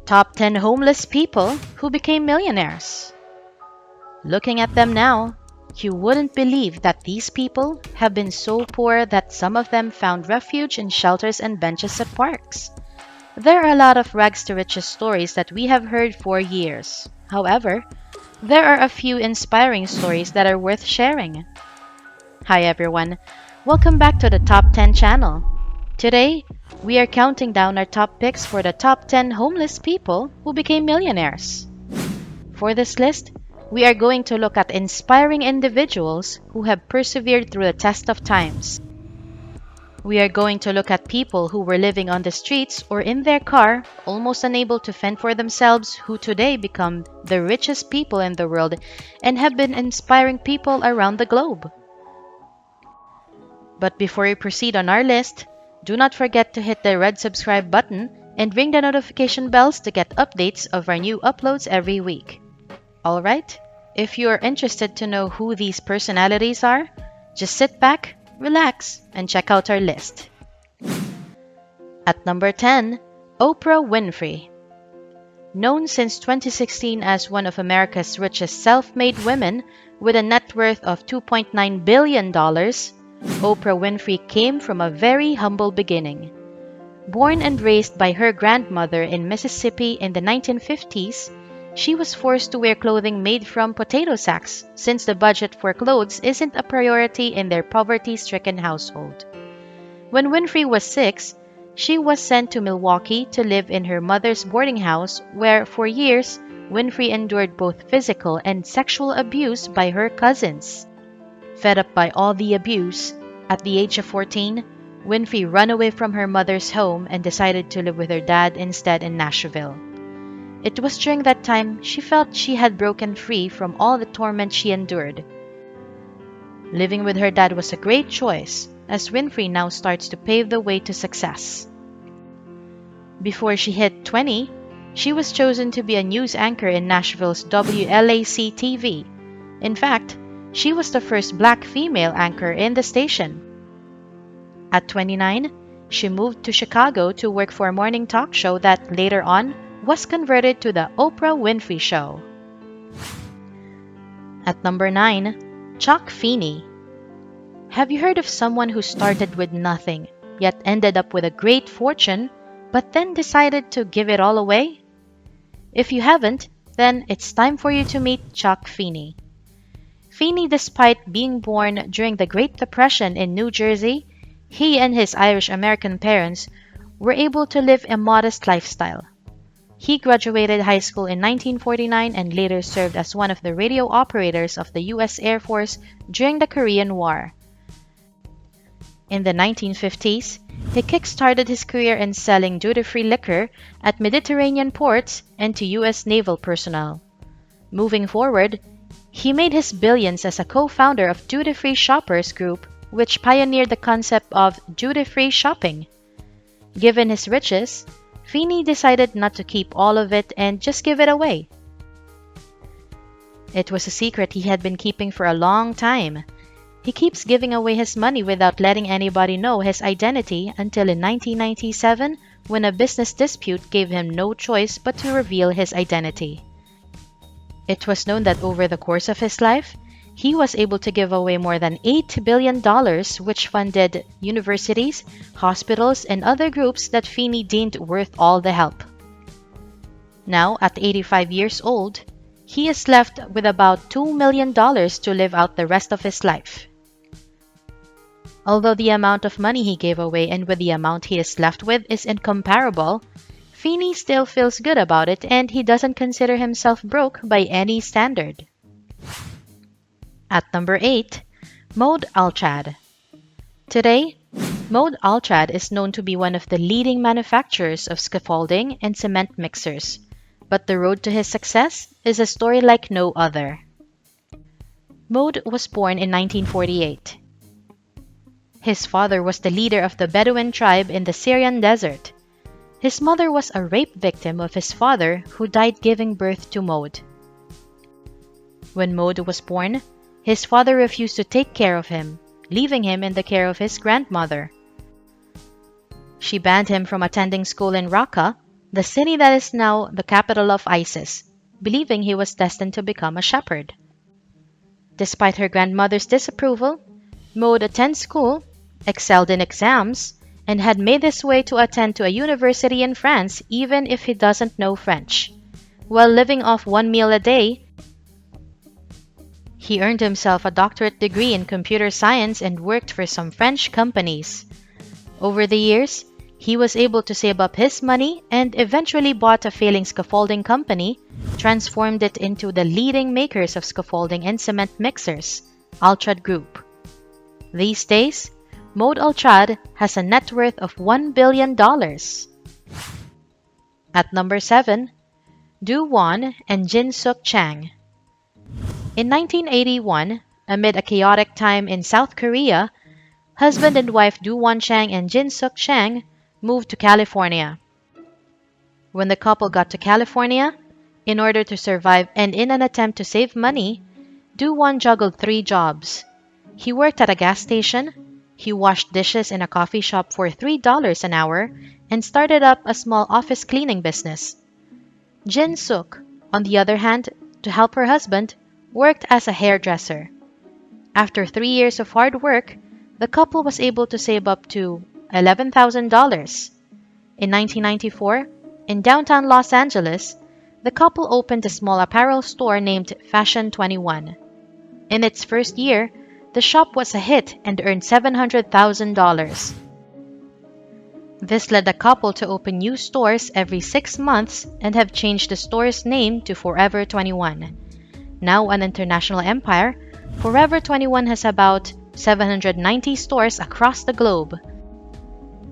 Top 10 homeless people who became millionaires. Looking at them now, you wouldn't believe that these people have been so poor that some of them found refuge in shelters and benches at parks. There are a lot of rags to riches stories that we have heard for years. However, there are a few inspiring stories that are worth sharing. Hi everyone, welcome back to the Top 10 channel. Today, we are counting down our top picks for the top 10 homeless people who became millionaires. For this list, we are going to look at inspiring individuals who have persevered through the test of times. We are going to look at people who were living on the streets or in their car, almost unable to fend for themselves, who today become the richest people in the world and have been inspiring people around the globe. But before we proceed on our list, do not forget to hit the red subscribe button and ring the notification bells to get updates of our new uploads every week. Alright, if you are interested to know who these personalities are, just sit back, relax, and check out our list. At number 10, Oprah Winfrey. Known since 2016 as one of America's richest self-made women with a net worth of $2.9 billion, Oprah Winfrey came from a very humble beginning. Born and raised by her grandmother in Mississippi in the 1950s, she was forced to wear clothing made from potato sacks since the budget for clothes isn't a priority in their poverty-stricken household. When Winfrey was 6, she was sent to Milwaukee to live in her mother's boarding house where, for years, Winfrey endured both physical and sexual abuse by her cousins. Fed up by all the abuse, at the age of 14, Winfrey ran away from her mother's home and decided to live with her dad instead in Nashville. It was during that time she felt she had broken free from all the torment she endured. Living with her dad was a great choice, as Winfrey now starts to pave the way to success. Before she hit 20, she was chosen to be a news anchor in Nashville's WLAC-TV. In fact, she was the first black female anchor in the station. At 29, she moved to Chicago to work for a morning talk show that later on was converted to the Oprah Winfrey Show. At number 9, Chuck Feeney. Have you heard of someone who started with nothing, yet ended up with a great fortune, but then decided to give it all away? If you haven't, then it's time for you to meet Chuck Feeney. Feeney, despite being born during the Great Depression in New Jersey, he and his Irish-American parents were able to live a modest lifestyle. He graduated high school in 1949 and later served as one of the radio operators of the U.S. Air Force during the Korean War. In the 1950s, he kick-started his career in selling duty-free liquor at Mediterranean ports and to U.S. naval personnel. Moving forward, he made his billions as a co-founder of Duty Free Shoppers Group, which pioneered the concept of duty-free shopping. Given his riches, Feeney decided not to keep all of it and just give it away. It was a secret he had been keeping for a long time. He keeps giving away his money without letting anybody know his identity until in 1997, when a business dispute gave him no choice but to reveal his identity. It was known that over the course of his life, he was able to give away more than $8 billion, which funded universities, hospitals, and other groups that Feeney deemed worth all the help. Now, at 85 years old, he is left with about $2 million to live out the rest of his life. Although the amount of money he gave away and with the amount he is left with is incomparable, Feeney still feels good about it and he doesn't consider himself broke by any standard. At number 8, Mohamed AlAhmed. Today, Mohamed AlAhmed is known to be one of the leading manufacturers of scaffolding and cement mixers, but the road to his success is a story like no other. Mohamed was born in 1948. His father was the leader of the Bedouin tribe in the Syrian desert. His mother was a rape victim of his father who died giving birth to Mohamed. When Mohamed was born, his father refused to take care of him, leaving him in the care of his grandmother. She banned him from attending school in Raqqa the city that is now the capital of ISIS, believing he was destined to become a shepherd. Despite her grandmother's disapproval, Maud attended school, excelled in exams, and had made his way to attend to a university in France even if he doesn't know French. While living off one meal a day, he earned himself a doctorate degree in computer science and worked for some French companies. Over the years, he was able to save up his money and eventually bought a failing scaffolding company, transformed it into the leading makers of scaffolding and cement mixers, Altrad Group. These days, Maud Altrad has a net worth of $1 billion. At number 7, Do Won and Jin Suk Chang. In 1981, amid a chaotic time in South Korea, husband and wife Do Won Chang and Jin Suk Chang moved to California. When the couple got to California, in order to survive and in an attempt to save money, Do Won juggled 3 jobs. He worked at a gas station, he washed dishes in a coffee shop for $3 an hour, and started up a small office cleaning business. Jin Suk, on the other hand, to help her husband, worked as a hairdresser. After 3 years of hard work, the couple was able to save up to $11,000. In 1994, in downtown Los Angeles, the couple opened a small apparel store named Fashion 21. In its first year, the shop was a hit and earned $700,000. This led the couple to open new stores every 6 months and have changed the store's name to Forever 21. Now an international empire, Forever 21 has about 790 stores across the globe.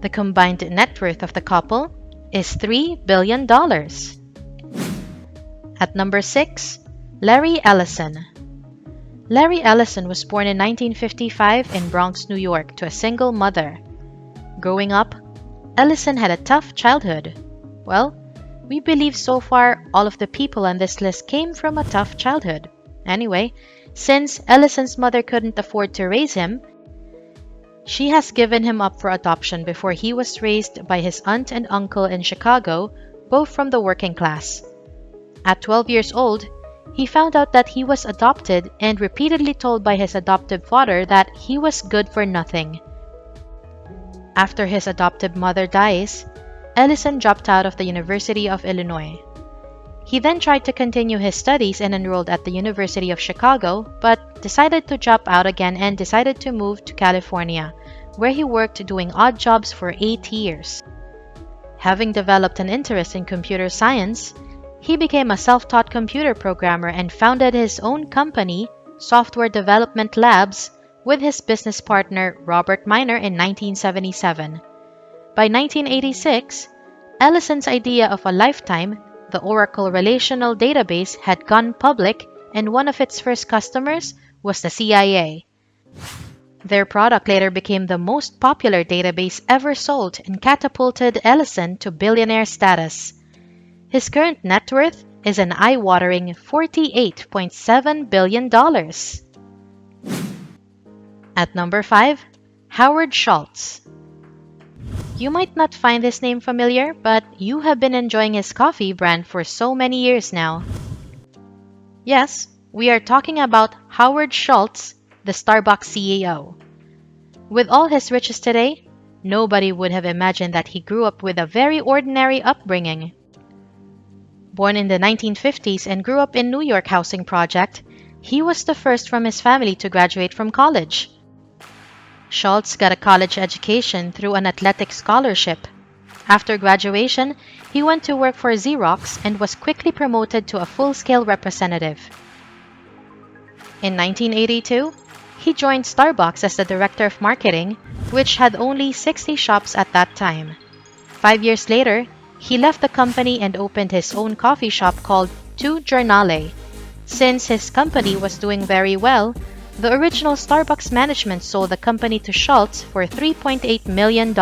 The combined net worth of the couple is $3 billion. At number 6, Larry Ellison. Larry Ellison was born in 1955 in Bronx, New York, to a single mother. Growing up, Ellison had a tough childhood. Well, we believe so far all of the people on this list came from a tough childhood. Anyway, since Ellison's mother couldn't afford to raise him, she has given him up for adoption before he was raised by his aunt and uncle in Chicago, both from the working class. At 12 years old, he found out that he was adopted and repeatedly told by his adoptive father that he was good for nothing. After his adoptive mother dies, Ellison dropped out of the University of Illinois. He then tried to continue his studies and enrolled at the University of Chicago, but decided to drop out again and decided to move to California, where he worked doing odd jobs for 8 years. Having developed an interest in computer science, he became a self-taught computer programmer and founded his own company, Software Development Labs, with his business partner Robert Miner in 1977. By 1986, Ellison's idea of a lifetime, the Oracle Relational Database, had gone public, and one of its first customers was the CIA. Their product later became the most popular database ever sold and catapulted Ellison to billionaire status. His current net worth is an eye-watering $48.7 billion. At number 5, Howard Schultz. You might not find this name familiar, but you have been enjoying his coffee brand for so many years now. Yes, we are talking about Howard Schultz, the Starbucks CEO. With all his riches today, nobody would have imagined that he grew up with a very ordinary upbringing. Born in the 1950s and grew up in New York housing project, he was the first from his family to graduate from college. Schultz got a college education through an athletic scholarship. After graduation, he went to work for Xerox and was quickly promoted to a full-scale representative. In 1982, he joined Starbucks as the director of marketing, which had only 60 shops at that time. 5 years later, he left the company and opened his own coffee shop called Tu Giornale. Since his company was doing very well, the original Starbucks management sold the company to Schultz for $3.8 million.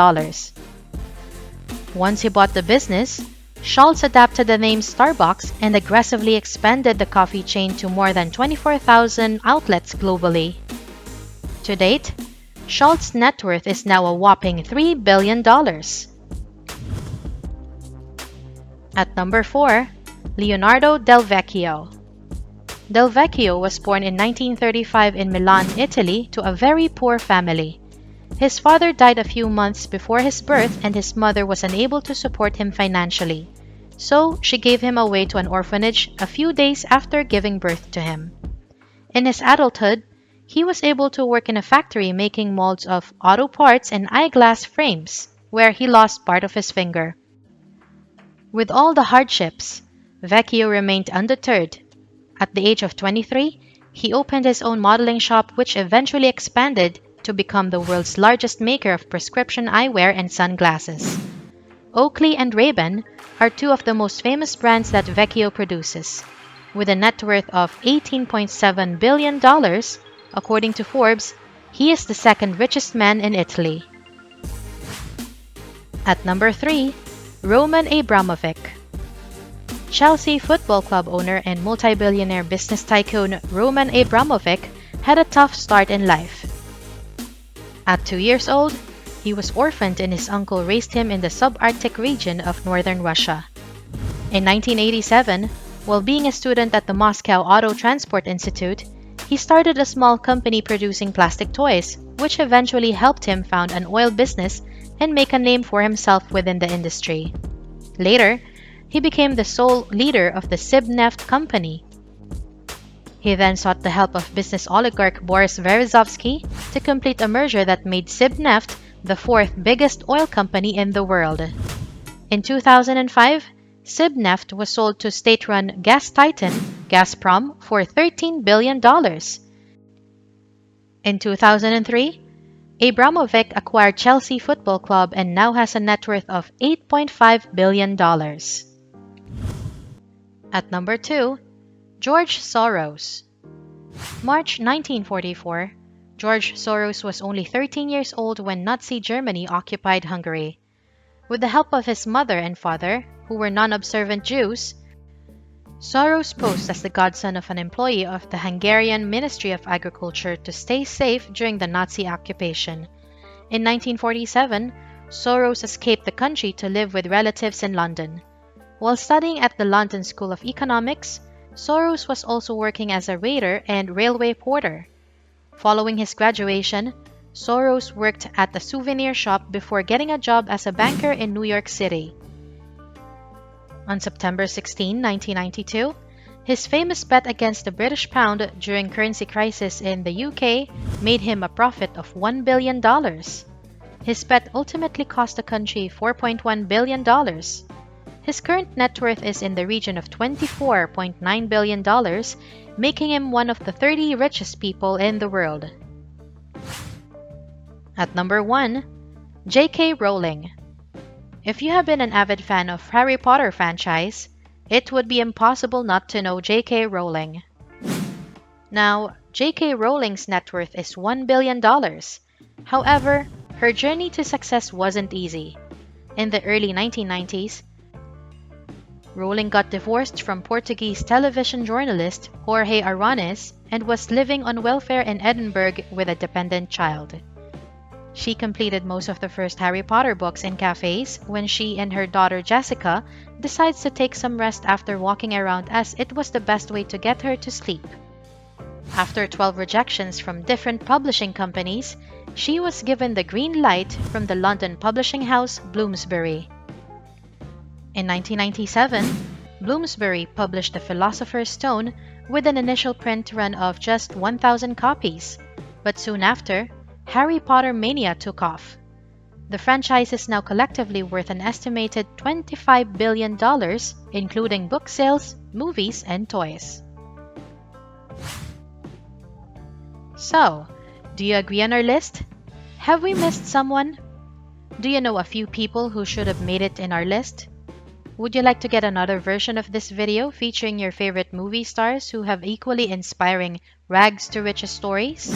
Once he bought the business, Schultz adapted the name Starbucks and aggressively expanded the coffee chain to more than 24,000 outlets globally. To date, Schultz's net worth is now a whopping $3 billion. At number 4, Leonardo Del Vecchio. Del Vecchio was born in 1935 in Milan, Italy, to a very poor family. His father died a few months before his birth, and his mother was unable to support him financially. So she gave him away to an orphanage a few days after giving birth to him. In his adulthood, he was able to work in a factory making molds of auto parts and eyeglass frames, where he lost part of his finger. With all the hardships, Vecchio remained undeterred. At the age of 23, he opened his own modeling shop, which eventually expanded to become the world's largest maker of prescription eyewear and sunglasses. Oakley and Ray-Ban are two of the most famous brands that Vecchio produces. With a net worth of $18.7 billion, according to Forbes, he is the second richest man in Italy. At number 3, Roman Abramovic. Chelsea Football Club owner and multi-billionaire business tycoon Roman Abramovic had a tough start in life. At 2 years old, he was orphaned and his uncle raised him in the subarctic region of northern Russia. In 1987, while being a student at the Moscow Auto Transport Institute, he started a small company producing plastic toys, which eventually helped him found an oil business and make a name for himself within the industry. Later, he became the sole leader of the Sibneft company. He then sought the help of business oligarch Boris Berezovsky to complete a merger that made Sibneft the fourth biggest oil company in the world. In 2005, Sibneft was sold to state-run gas titan Gazprom for $13 billion. In 2003, Abramovic acquired Chelsea Football Club and now has a net worth of $8.5 billion. At number 2, George Soros. March 1944, George Soros was only 13 years old when Nazi Germany occupied Hungary. With the help of his mother and father, who were non-observant Jews, Soros posed as the godson of an employee of the Hungarian Ministry of Agriculture to stay safe during the Nazi occupation. In 1947, Soros escaped the country to live with relatives in London. While studying at the London School of Economics, Soros was also working as a waiter and railway porter. Following his graduation, Soros worked at a souvenir shop before getting a job as a banker in New York City. On September 16, 1992, his famous bet against the British pound during currency crisis in the UK made him a profit of $1 billion. His bet ultimately cost the country $4.1 billion. His current net worth is in the region of $24.9 billion, making him one of the 30 richest people in the world. At number 1, J.K. Rowling. If you have been an avid fan of Harry Potter franchise, it would be impossible not to know J.K. Rowling. Now, J.K. Rowling's net worth is $1 billion. However, her journey to success wasn't easy. In the early 1990s, Rowling got divorced from Portuguese television journalist Jorge Aranes and was living on welfare in Edinburgh with a dependent child. She completed most of the first Harry Potter books in cafes when she and her daughter Jessica decides to take some rest after walking around as it was the best way to get her to sleep. After 12 rejections from different publishing companies, she was given the green light from the London publishing house Bloomsbury. In 1997, Bloomsbury published The Philosopher's Stone with an initial print run of just 1,000 copies, but soon after, Harry Potter mania took off. The franchise is now collectively worth an estimated $25 billion, including book sales, movies, and toys. So, do you agree on our list? Have we missed someone? Do you know a few people who should have made it in our list? Would you like to get another version of this video featuring your favorite movie stars who have equally inspiring rags to riches stories?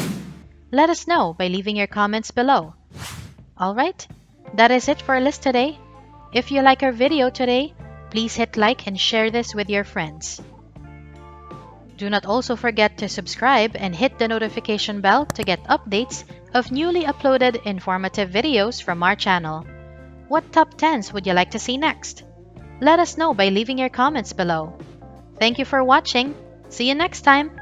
Let us know by leaving your comments below. Alright, that is it for our list today. If you like our video today, please hit like and share this with your friends. Do not also forget to subscribe and hit the notification bell to get updates of newly uploaded informative videos from our channel. What top 10s would you like to see next? Let us know by leaving your comments below. Thank you for watching. See you next time!